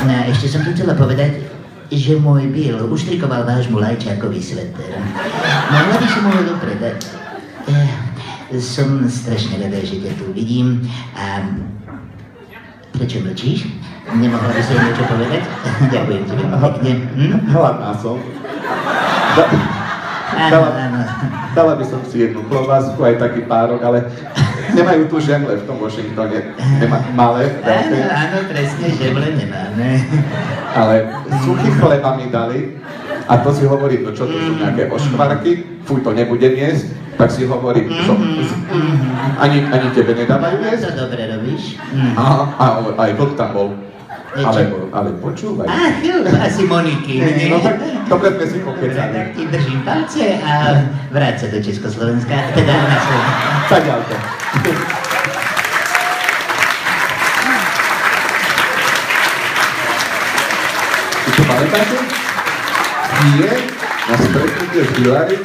No, ešte som tu chcela povedať, že môj Bill uštrikoval vášmu lajčákový sveter. Mohla by som ho dopredať. Som strašne rada, že ťa tu vidím. A prečo mlčíš? Nemohla by si niečo povedať? Ďakujem ti veľmi pekne. Hladná som. Dala by som si jednu klobásku, aj taký párok, ale nemajú tu žemle v tom Washingtone. Malé. Áno, presne, žemle nemáme. Ale suchý chleba mi dali a to si hovorím, no čo to sú nejaké oškvarky, fuj, to nebudem jesť, tak si hovorím, ani tebe nedávajú jesť? To dobre robíš. A aj vlk tam bol. Ale počúvaj. Asi Moniky. No tak dobre sme si pokecali. Tak ti držím palce a vráť sa do Československa, teda na Slovensko. Tak ďalko. Ty to pamätáte? Nie, na stretnutie s Hillary